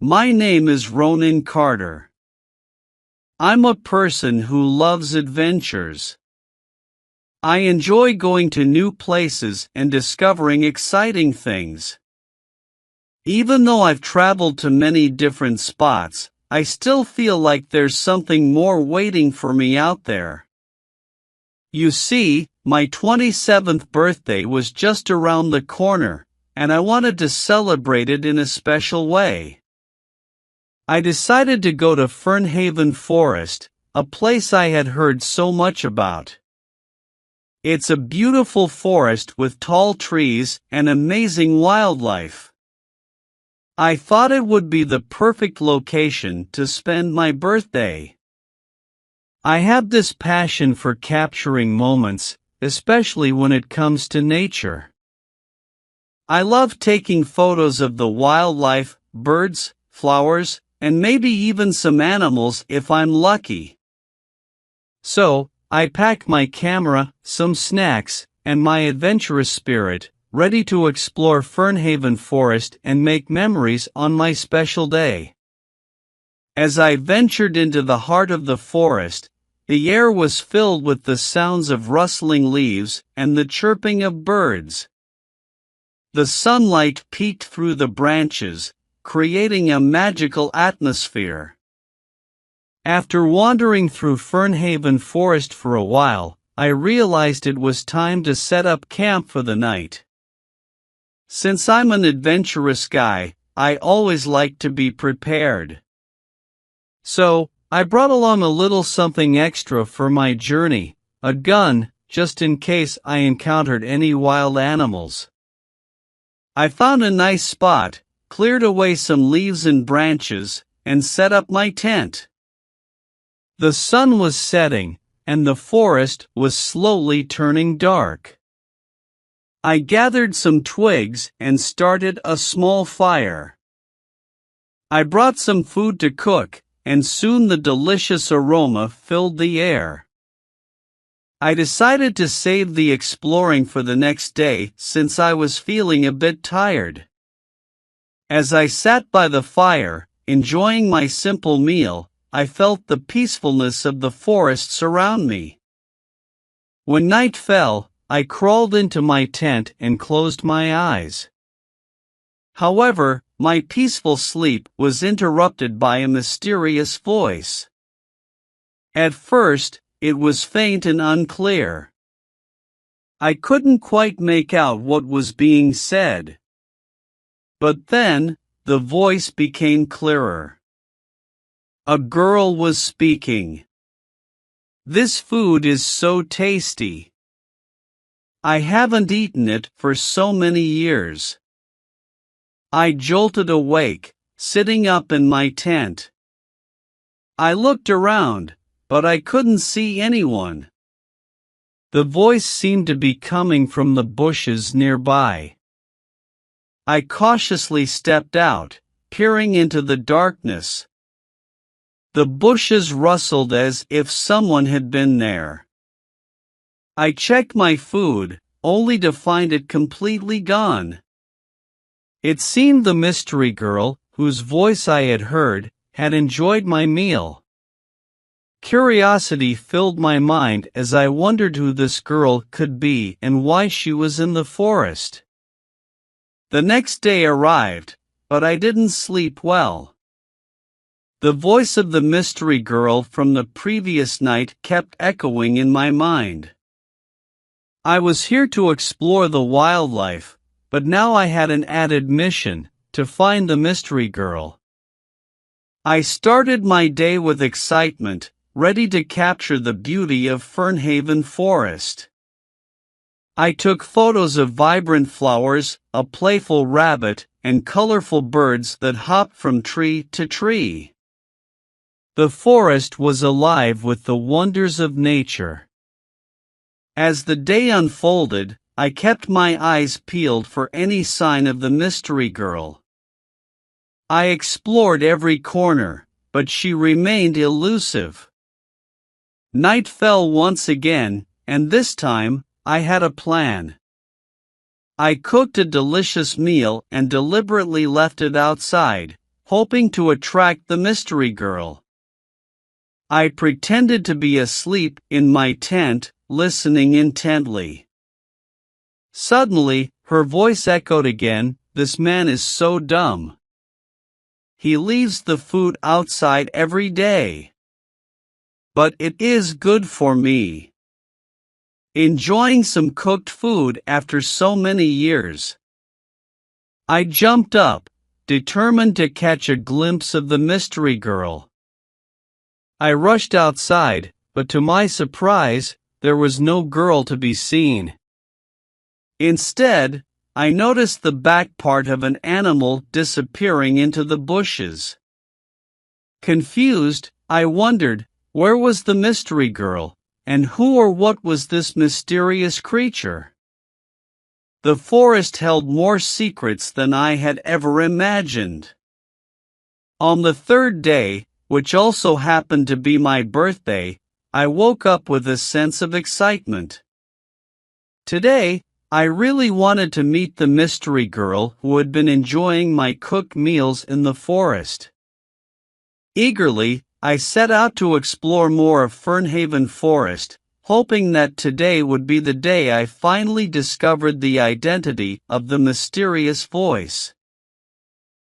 My name is Ronan Carter. I'm a person who loves adventures. I enjoy going to new places and discovering exciting things. Even though I've traveled to many different spots, I still feel like there's something more waiting for me out there. You see, my 27th birthday was just around the corner, and I wanted to celebrate it in a special way. I decided to go to Fernhaven Forest, a place I had heard so much about. It's a beautiful forest with tall trees and amazing wildlife. I thought it would be the perfect location to spend my birthday. I have this passion for capturing moments, especially when it comes to nature. I love taking photos of the wildlife, birds, flowers, and maybe even some animals if I'm lucky. So, I pack my camera, some snacks, and my adventurous spirit, ready to explore Fernhaven Forest and make memories on my special day. As I ventured into the heart of the forest, the air was filled with the sounds of rustling leaves and the chirping of birds. The sunlight peeked through the branches, creating a magical atmosphere. After wandering through Fernhaven Forest for a while, I realized it was time to set up camp for the night. Since I'm an adventurous guy, I always like to be prepared. So, I brought along a little something extra for my journey, a gun, just in case I encountered any wild animals. I found a nice spot, cleared away some leaves and branches, and set up my tent. The sun was setting, and the forest was slowly turning dark. I gathered some twigs and started a small fire. I brought some food to cook, and soon the delicious aroma filled the air. I decided to save the exploring for the next day since I was feeling a bit tired. As I sat by the fire, enjoying my simple meal, I felt the peacefulness of the forests around me. When night fell, I crawled into my tent and closed my eyes. However, my peaceful sleep was interrupted by a mysterious voice. At first, it was faint and unclear. I couldn't quite make out what was being said. But then, the voice became clearer. A girl was speaking. "This food is so tasty. I haven't eaten it for so many years." I jolted awake, sitting up in my tent. I looked around, but I couldn't see anyone. The voice seemed to be coming from the bushes nearby. I cautiously stepped out, peering into the darkness. The bushes rustled as if someone had been there. I checked my food, only to find it completely gone. It seemed the mystery girl, whose voice I had heard, had enjoyed my meal. Curiosity filled my mind as I wondered who this girl could be and why she was in the forest. The next day arrived, but I didn't sleep well. The voice of the mystery girl from the previous night kept echoing in my mind. I was here to explore the wildlife, but now I had an added mission, to find the mystery girl. I started my day with excitement, ready to capture the beauty of Fernhaven Forest. I took photos of vibrant flowers, a playful rabbit, and colorful birds that hopped from tree to tree. The forest was alive with the wonders of nature. As the day unfolded, I kept my eyes peeled for any sign of the mystery girl. I explored every corner, but she remained elusive. Night fell once again, and this time, I had a plan. I cooked a delicious meal and deliberately left it outside, hoping to attract the mystery girl. I pretended to be asleep in my tent, listening intently. Suddenly, her voice echoed again, "This man is so dumb. He leaves the food outside every day. But it is good for me. Enjoying some cooked food after so many years." I jumped up, determined to catch a glimpse of the mystery girl. I rushed outside, but to my surprise, there was no girl to be seen. Instead, I noticed the back part of an animal disappearing into the bushes. Confused, I wondered, where was the mystery girl, and who or what was this mysterious creature? The forest held more secrets than I had ever imagined. On the third day, which also happened to be my birthday, I woke up with a sense of excitement. Today, I really wanted to meet the mystery girl who had been enjoying my cooked meals in the forest. Eagerly, I set out to explore more of Fernhaven Forest, hoping that today would be the day I finally discovered the identity of the mysterious voice.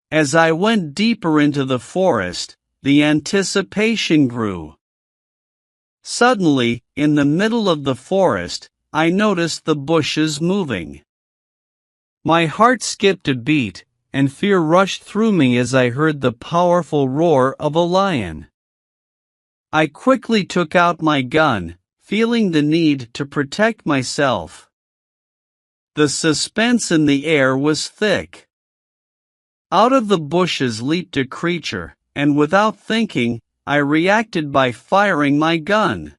As I went deeper into the forest, the anticipation grew. Suddenly, in the middle of the forest, I noticed the bushes moving. My heart skipped a beat, and fear rushed through me as I heard the powerful roar of a lion. I quickly took out my gun, feeling the need to protect myself. The suspense in the air was thick. Out of the bushes leaped a creature, and without thinking, I reacted by firing my gun.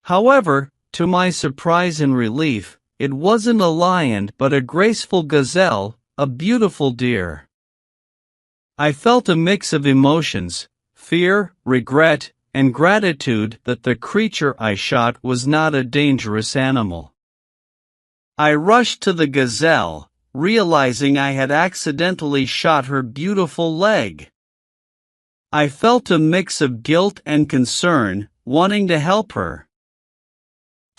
However, to my surprise and relief, it wasn't a lion but a graceful gazelle, a beautiful deer. I felt a mix of emotions, fear, regret, and gratitude that the creature I shot was not a dangerous animal. I rushed to the gazelle, realizing I had accidentally shot her beautiful leg. I felt a mix of guilt and concern, wanting to help her.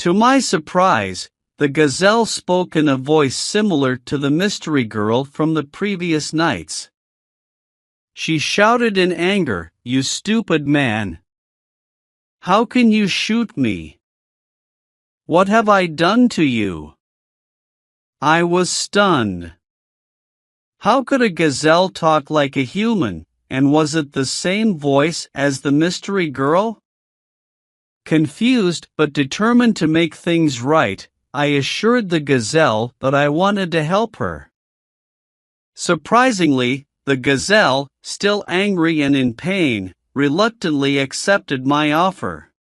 To my surprise, the gazelle spoke in a voice similar to the mystery girl from the previous nights. She shouted in anger, "You stupid man! How can you shoot me? What have I done to you?" I was stunned. How could a gazelle talk like a human, and was it the same voice as the mystery girl? Confused but determined to make things right, I assured the gazelle that I wanted to help her. Surprisingly, the gazelle, still angry and in pain, reluctantly accepted my offer.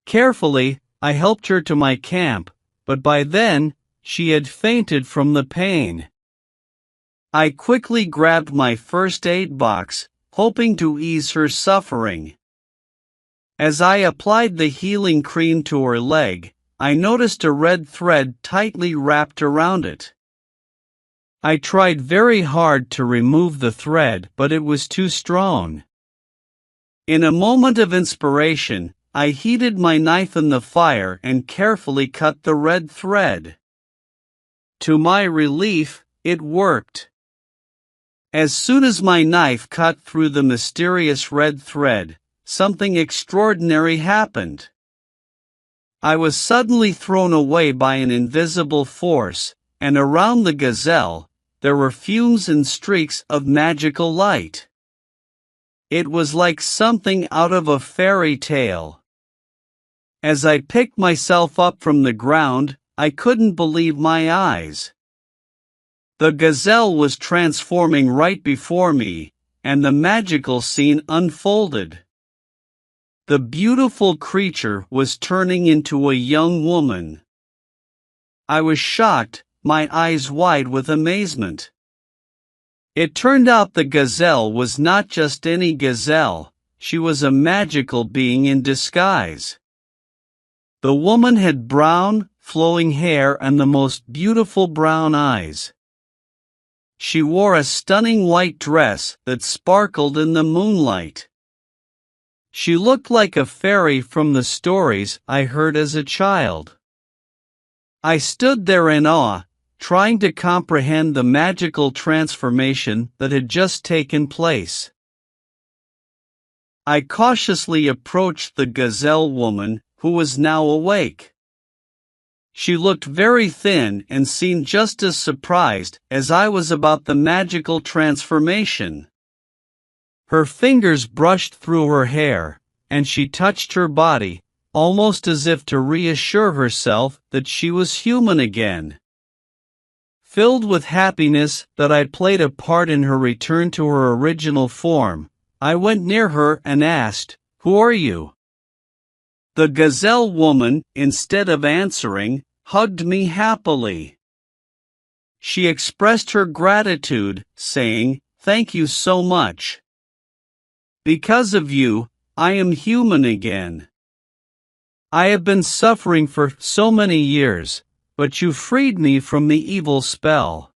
Carefully, I helped her to my camp, but by then, she had fainted from the pain. I quickly grabbed my first aid box, hoping to ease her suffering. As I applied the healing cream to her leg, I noticed a red thread tightly wrapped around it. I tried very hard to remove the thread, but it was too strong. In a moment of inspiration, I heated my knife in the fire and carefully cut the red thread. To my relief, it worked. As soon as my knife cut through the mysterious red thread, something extraordinary happened. I was suddenly thrown away by an invisible force, and around the gazelle, there were fumes and streaks of magical light. It was like something out of a fairy tale. As I picked myself up from the ground, I couldn't believe my eyes. The gazelle was transforming right before me, and the magical scene unfolded. The beautiful creature was turning into a young woman. I was shocked, my eyes wide with amazement. It turned out the gazelle was not just any gazelle, she was a magical being in disguise. The woman had brown, flowing hair and the most beautiful brown eyes. She wore a stunning white dress that sparkled in the moonlight. She looked like a fairy from the stories I heard as a child. I stood there in awe, trying to comprehend the magical transformation that had just taken place. I cautiously approached the Gazelle woman, who was now awake. She looked very thin and seemed just as surprised as I was about the magical transformation. Her fingers brushed through her hair, and she touched her body, almost as if to reassure herself that she was human again. Filled with happiness that I'd played a part in her return to her original form, I went near her and asked, "Who are you?" The Gazelle woman, instead of answering, hugged me happily. She expressed her gratitude, saying, "Thank you so much. Because of you, I am human again. I have been suffering for so many years, but you freed me from the evil spell."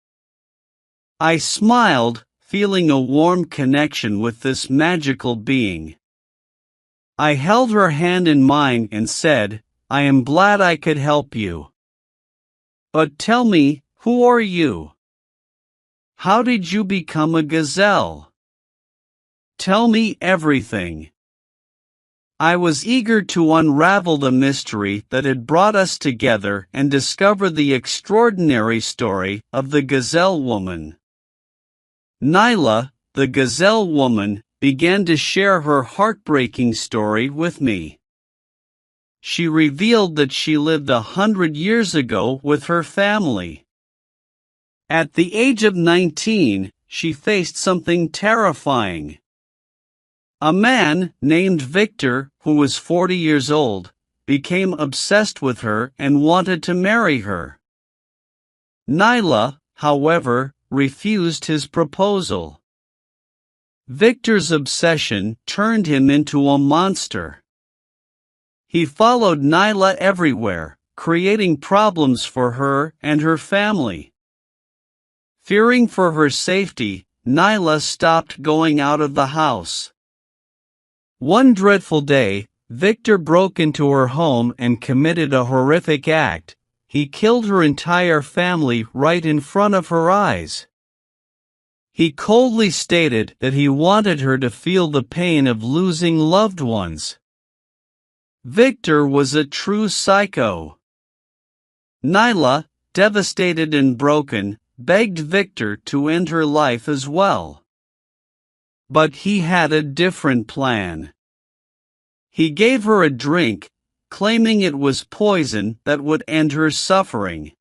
I smiled, feeling a warm connection with this magical being. I held her hand in mine and said, "I am glad I could help you. But tell me, who are you? How did you become a gazelle? Tell me everything." I was eager to unravel the mystery that had brought us together and discover the extraordinary story of the Gazelle woman. Nyla, the Gazelle woman, began to share her heartbreaking story with me. She revealed that she lived 100 years ago with her family. At the age of 19, she faced something terrifying. A man, named Victor, who was 40 years old, became obsessed with her and wanted to marry her. Nyla, however, refused his proposal. Victor's obsession turned him into a monster. He followed Nyla everywhere, creating problems for her and her family. Fearing for her safety, Nyla stopped going out of the house. One dreadful day, Victor broke into her home and committed a horrific act. He killed her entire family right in front of her eyes. He coldly stated that he wanted her to feel the pain of losing loved ones. Victor was a true psycho. Nyla, devastated and broken, begged Victor to end her life as well. But he had a different plan. He gave her a drink, claiming it was poison that would end her suffering.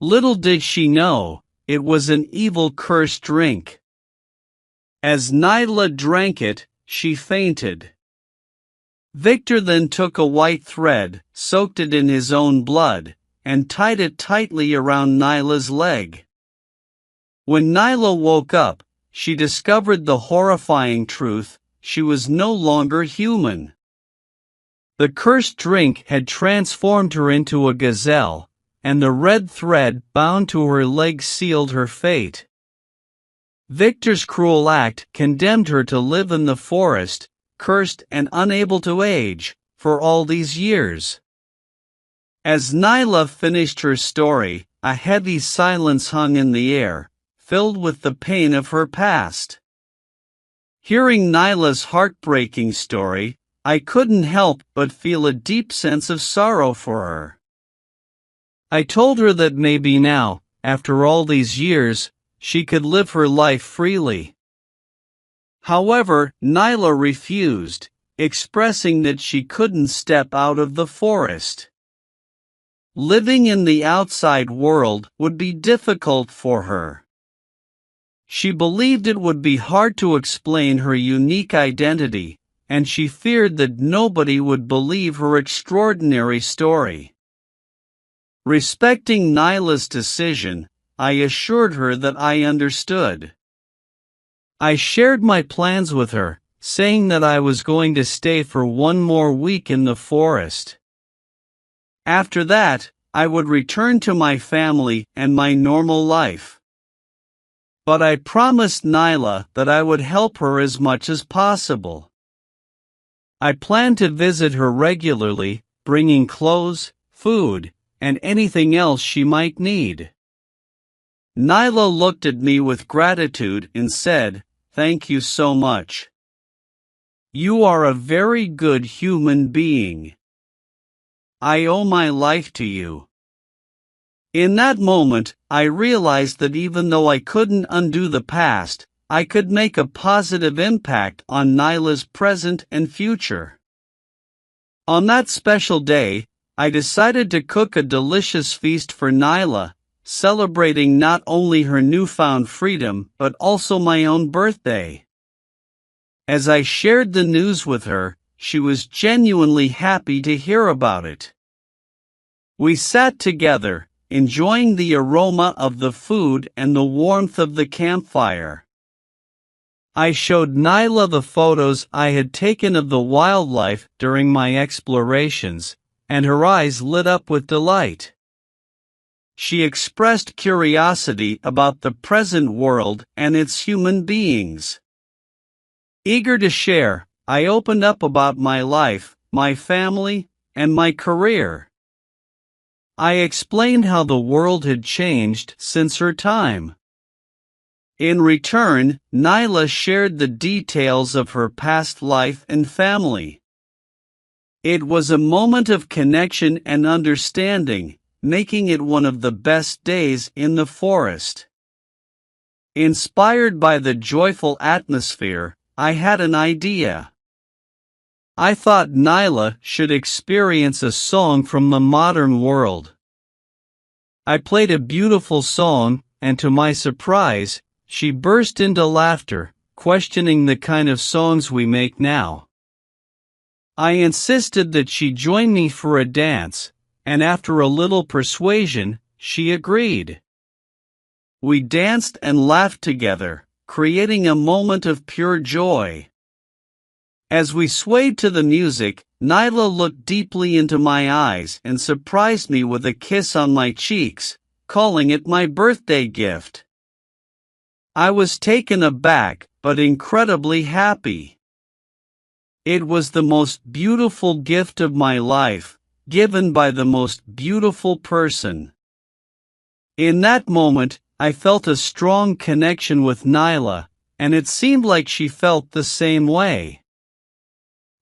Little did she know, it was an evil cursed drink. As Nyla drank it, she fainted. Victor then took a white thread, soaked it in his own blood, and tied it tightly around Nyla's leg. When Nyla woke up, she discovered the horrifying truth: she was no longer human. The cursed drink had transformed her into a gazelle, and the red thread bound to her leg sealed her fate. Victor's cruel act condemned her to live in the forest, cursed and unable to age, for all these years. As Nyla finished her story, a heavy silence hung in the air, filled with the pain of her past. Hearing Nyla's heartbreaking story, I couldn't help but feel a deep sense of sorrow for her. I told her that maybe now, after all these years, she could live her life freely. However, Nyla refused, expressing that she couldn't step out of the forest. Living in the outside world would be difficult for her. She believed it would be hard to explain her unique identity, and she feared that nobody would believe her extraordinary story. Respecting Nyla's decision, I assured her that I understood. I shared my plans with her, saying that I was going to stay for one more week in the forest. After that, I would return to my family and my normal life. but I promised Nyla that I would help her as much as possible. I planned to visit her regularly, bringing clothes, food, and anything else she might need. Nyla looked at me with gratitude and said, "Thank you so much. You are a very good human being. I owe my life to you." In that moment, I realized that even though I couldn't undo the past, I could make a positive impact on Nyla's present and future. On that special day, I decided to cook a delicious feast for Nyla, celebrating not only her newfound freedom but also my own birthday. As I shared the news with her, she was genuinely happy to hear about it. We sat together, enjoying the aroma of the food and the warmth of the campfire. I showed Nyla the photos I had taken of the wildlife during my explorations, and her eyes lit up with delight. She expressed curiosity about the present world and its human beings. Eager to share, I opened up about my life, my family, and my career. I explained how the world had changed since her time. In return, Nyla shared the details of her past life and family. It was a moment of connection and understanding, making it one of the best days in the forest. Inspired by the joyful atmosphere, I had an idea. I thought Nyla should experience a song from the modern world. I played a beautiful song, and to my surprise, she burst into laughter, questioning the kind of songs we make now. I insisted that she join me for a dance, and after a little persuasion, she agreed. We danced and laughed together, creating a moment of pure joy. As we swayed to the music, Nyla looked deeply into my eyes and surprised me with a kiss on my cheeks, calling it my birthday gift. I was taken aback, but incredibly happy. It was the most beautiful gift of my life, given by the most beautiful person. In that moment, I felt a strong connection with Nyla, and it seemed like she felt the same way.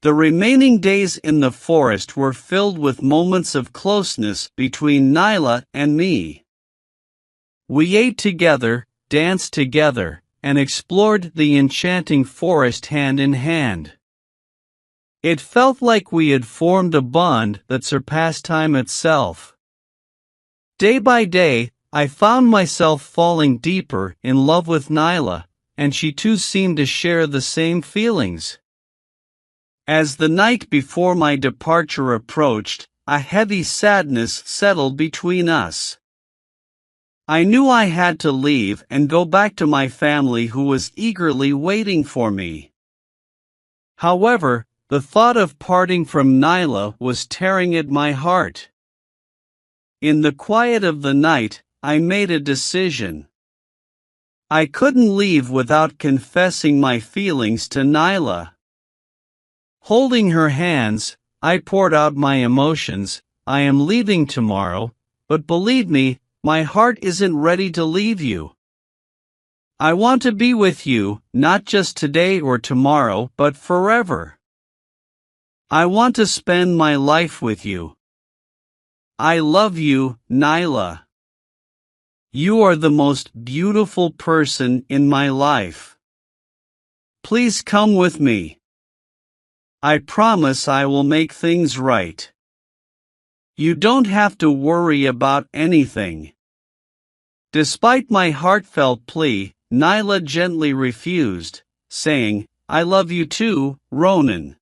The remaining days in the forest were filled with moments of closeness between Nyla and me. We ate together, danced together, and explored the enchanting forest hand in hand. It felt like we had formed a bond that surpassed time itself. Day by day, I found myself falling deeper in love with Nyla, and she too seemed to share the same feelings. As the night before my departure approached, a heavy sadness settled between us. I knew I had to leave and go back to my family who was eagerly waiting for me. However, the thought of parting from Nyla was tearing at my heart. In the quiet of the night, I made a decision. I couldn't leave without confessing my feelings to Nyla. Holding her hands, I poured out my emotions. "I am leaving tomorrow, but believe me, my heart isn't ready to leave you. I want to be with you, not just today or tomorrow, but forever. I want to spend my life with you. I love you, Nyla. You are the most beautiful person in my life. Please come with me. I promise I will make things right. You don't have to worry about anything." Despite my heartfelt plea, Nyla gently refused, saying, "I love you too, Ronan.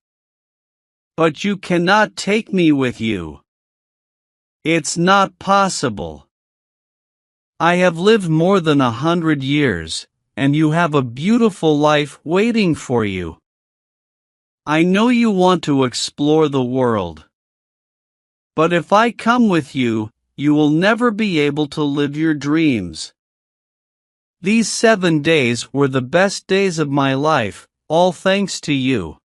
But you cannot take me with you. It's not possible. I have lived more than 100 years, and you have a beautiful life waiting for you. I know you want to explore the world. But if I come with you, you will never be able to live your dreams." These 7 days were the best days of my life, all thanks to you.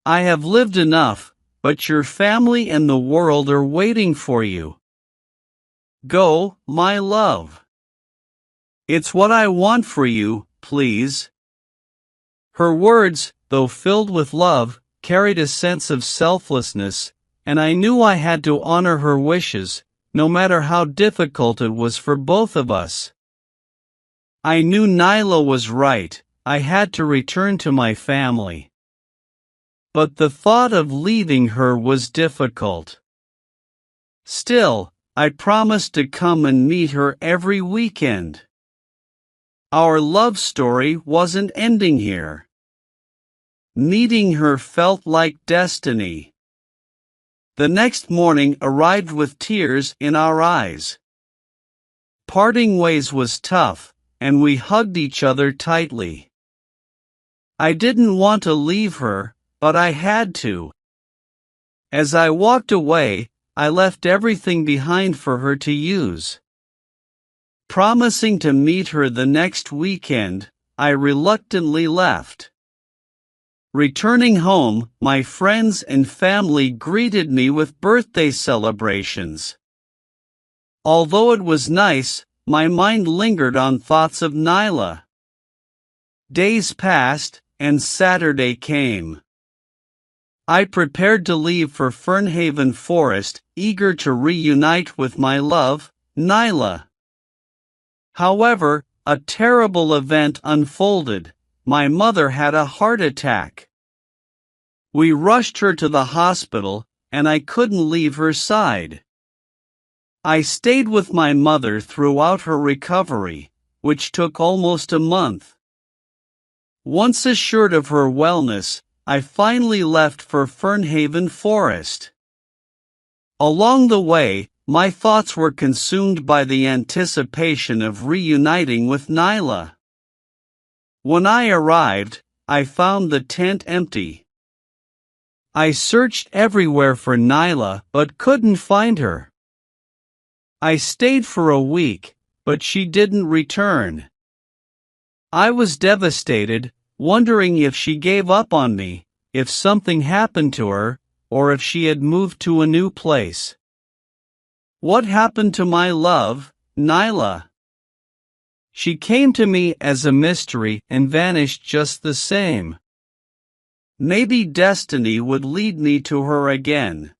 I have lived enough, but your family and the world are waiting for you. Go, my love. It's what I want for you, please. Her words, though filled with love, carried a sense of selflessness, and I knew I had to honor her wishes, no matter how difficult it was for both of us. I knew Nyla was right, I had to return to my family. But the thought of leaving her was difficult. Still, I promised to come and meet her every weekend. Our love story wasn't ending here. Meeting her felt like destiny. The next morning arrived with tears in our eyes. Parting ways was tough, and we hugged each other tightly. I didn't want to leave her, but I had to. As I walked away, I left everything behind for her to use. Promising to meet her the next weekend, I reluctantly left. Returning home, my friends and family greeted me with birthday celebrations. Although it was nice, my mind lingered on thoughts of Nyla. Days passed, and Saturday came. I prepared to leave for Fernhaven Forest, eager to reunite with my love, Nyla. However, a terrible event unfolded. My mother had a heart attack. We rushed her to the hospital, and I couldn't leave her side. I stayed with my mother throughout her recovery, which took almost a month. Once assured of her wellness, I finally left for Fernhaven Forest. Along the way, my thoughts were consumed by the anticipation of reuniting with Nyla. When I arrived, I found the tent empty. I searched everywhere for Nyla but couldn't find her. I stayed for a week, but she didn't return. I was devastated, wondering if she gave up on me, if something happened to her, or if she had moved to a new place. What happened to my love, Nyla? She came to me as a mystery and vanished just the same. Maybe destiny would lead me to her again.